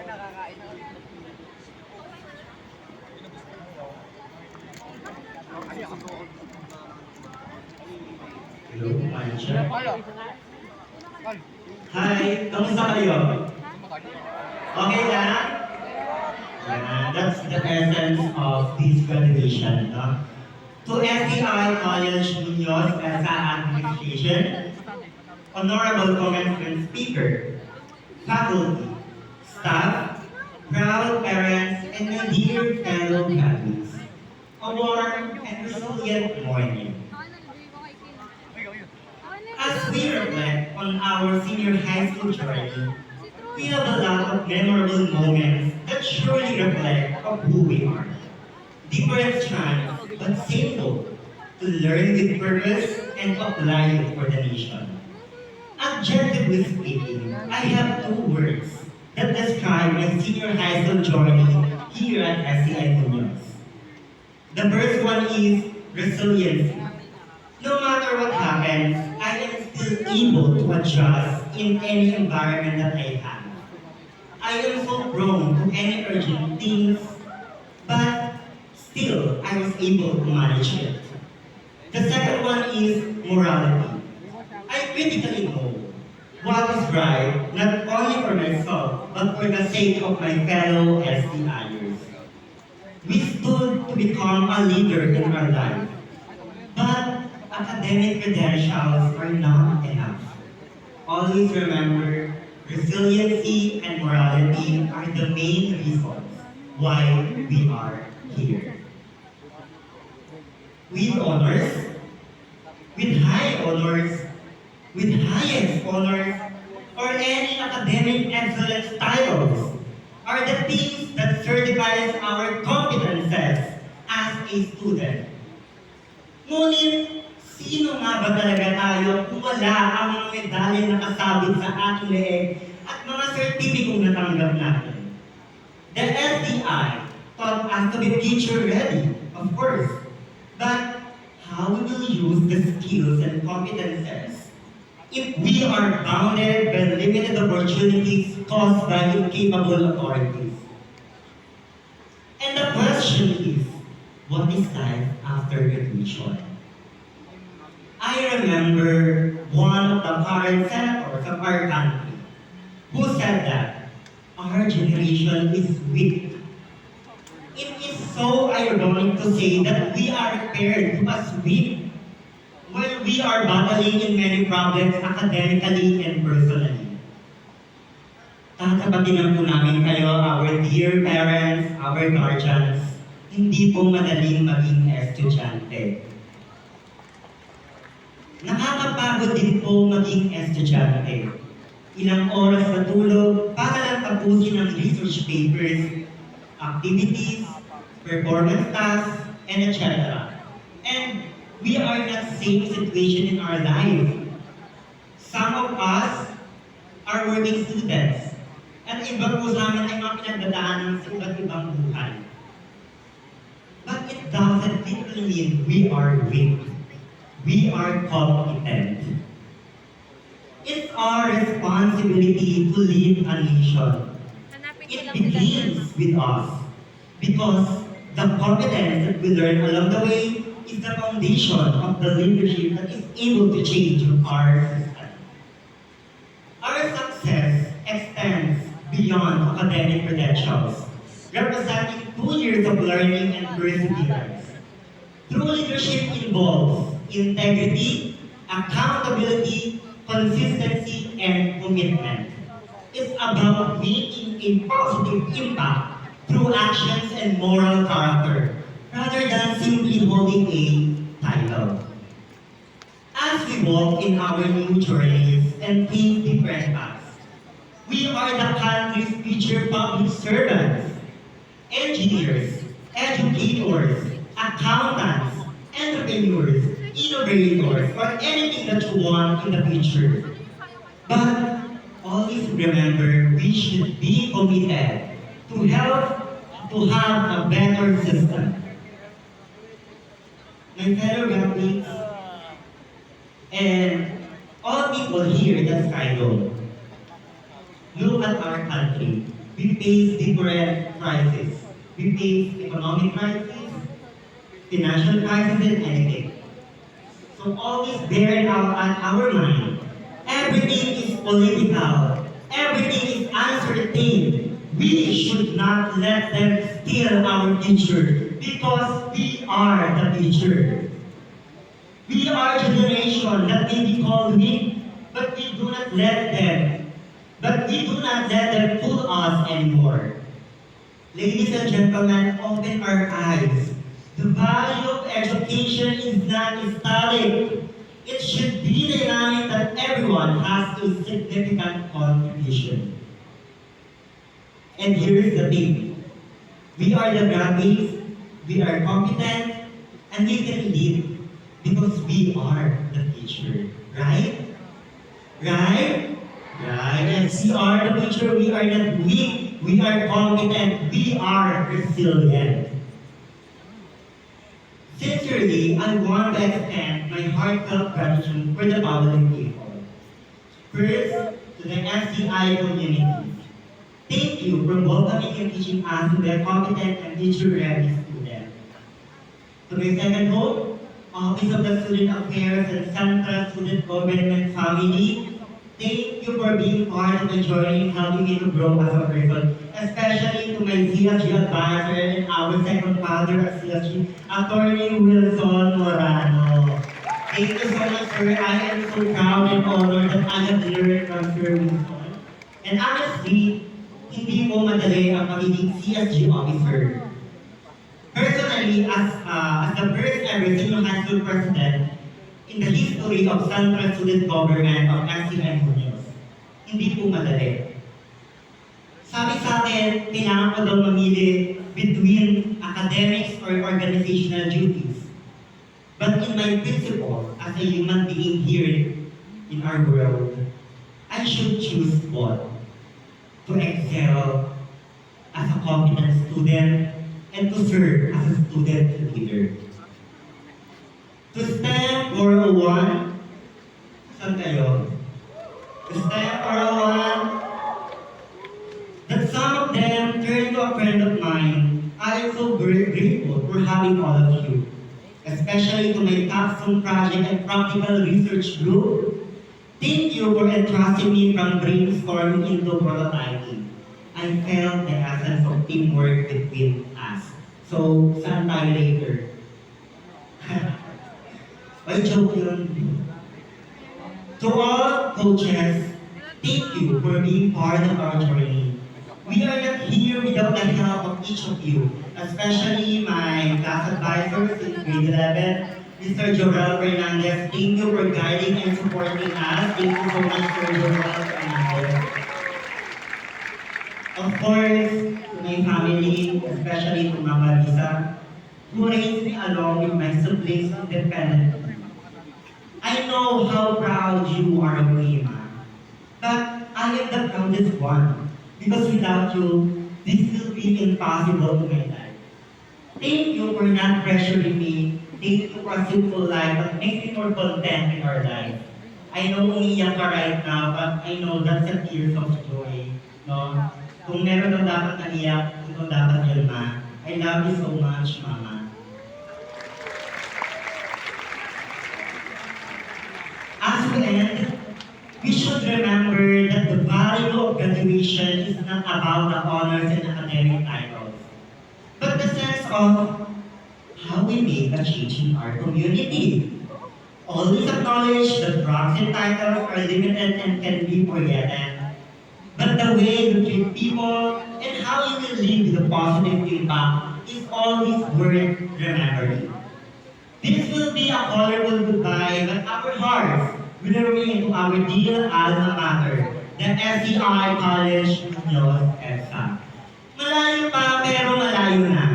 Hello, Mancha. Hi, kamusta kayo? Okay na? Yeah, that's the essence of this graduation. No? To STI College Munoz ESA Administration, Honorable Commencement Speaker, faculty, staff, proud parents, and my dear fellow graduates, a warm and resilient morning. As we reflect on our senior high school journey, we have a lot of memorable moments that surely reflect of who we are. Different chance, but simple, to learn with purpose and apply it for the nation. Objectively speaking, I have two words that describe my senior high school journey here at SCI Munoz. The first one is resiliency. No matter what happens, I am still able to adjust in any environment that I have. I am so prone to any urgent things, but still I was able to manage it. The second one is morality. I critically know what is right, not only for myself, but for the sake of my fellow STIers. We stood to become a leader in our life, but academic credentials are not enough. Always remember, resiliency and morality are the main reasons why we are here. With honors, with high honors, with highest honors, or any academic excellence titles are the things that certifies our competences as a student. Ngunit, sino nga ba talaga tayo kung wala ang mga medalya na kasabit sa ating leeg at mga sertipikong natanggap natin? The STI taught us to be future ready, of course. But how we will use the skills and competences if we are bounded by limited opportunities caused by incapable authorities? And the question is, what is life after graduation? I remember one of the current senators of our country who said that our generation is weak. It is so ironic to say that we are prepared to as weak while we are battling in many problems academically and personally. Tatapatin lang po namin kayo, our dear parents, our guardians, hindi po madaling maging estudyante. Nakakapagod din po maging estudyante. Ilang oras na tulog para lang tapusin ang research papers, activities, performance tasks, and etc. And we are in that same situation in our life. Some of us are working students, at iba po sa amin ay mga pinagdadaanan sa iba't ibang buhay. But it doesn't literally mean we are weak. We are competent. It's our responsibility to lead a nation. It begins with us because the competence that we learn along the way is the foundation of the leadership that is able to change our system. Our success extends beyond academic credentials, representing 2 years of learning and perseverance. True leadership involves integrity, accountability, consistency, and commitment. It's about making a positive impact through actions and moral character, rather than simply holding a title. As we walk in our new journeys and take different paths, we are the country's future public servants, engineers, educators, accountants, entrepreneurs, innovators, or anything that you want in the future. But always remember, we should be committed to help to have a better system. My fellow graduates and all people here in the Sky Dome, look at our country. we face different crises. We face economic crisis, financial crisis, and anything. So always bear in our mind. Everything is political. Everything is uncertain. We should not let them steal our future because we are the future. We are a generation that may be called weak, but we do not let them. But we do not let them fool us anymore. Ladies and gentlemen, open our eyes. The value of education is not static. It should be dynamic that everyone has a significant contribution. And here's the thing. We are the graduates, we are competent, and we can lead because we are the future. Right? Right? Right. And we are the future, we are not weak, we are competent, we are resilient. Sincerely, I want to extend my heartfelt gratitude for the following people. First, to the SCI community. Thank you for welcoming and teaching us to be a competent and future-ready student. To my second home, Office of the Student Affairs and Central Student Government Family, thank you for being part of the journey helping me to grow as a person, especially to my CSG advisor and our second father at CSG, Attorney Wilson Morano. Thank you so much, sir. I am so proud and honored that I have learned from Sir Wilson. And honestly, hindi po madali ang magiging CSG officer. Personally, as the first ever senior high school president in the history of Central Student Government of SCI Munoz, hindi po madali. Sabi sa akin, kailangan ko daw mamili between academics or organizational duties. But in my principle, as a human being here in our world, I should choose both. To excel as a competent student and to serve as a student leader. To stand for a one, saan kayo? To stand for a one, that some of them turned to a friend of mine. I am so very grateful for having all of you, especially to my capstone project and practical research group. Thank you for entrusting me from brainstorming into prototyping. I felt the essence of teamwork between us. So, saan tayo later? May joke yun. To all coaches, thank you for being part of our journey. We are not here without the help of each of you, especially my class advisors in grade 11, Mr. Joel Fernandez. Thank you for guiding and supporting us. Thank you so much, Sir Joel Fernandez. Of course, to my family, especially to Mama Lisa, who raised me along with my siblings independently. I know how proud you are of me, Ma. But I am the proudest one. Because without you, this will be impossible to my life. Thank you for not pressuring me. Thank you for a simple life that makes me more content in our life. I know umiiyak ka right now, but I know that's a tears of joy. No? Kung meron daw dapat naiyak, ito dapat yun, Ma. I love you so much, Mama. As we end, we should remember that the value of graduation is not about the honors and academic titles, but the sense of how we make a change in our community. Always acknowledge that ranks and titles are limited and can be forgotten, but the way you treat people and how you will live with a positive impact is always worth remembering. This will be a colorful goodbye, but our hearts will remain to our dear alma mater, the SCI College Munoz EDSA. Malayo pa pero malayo na.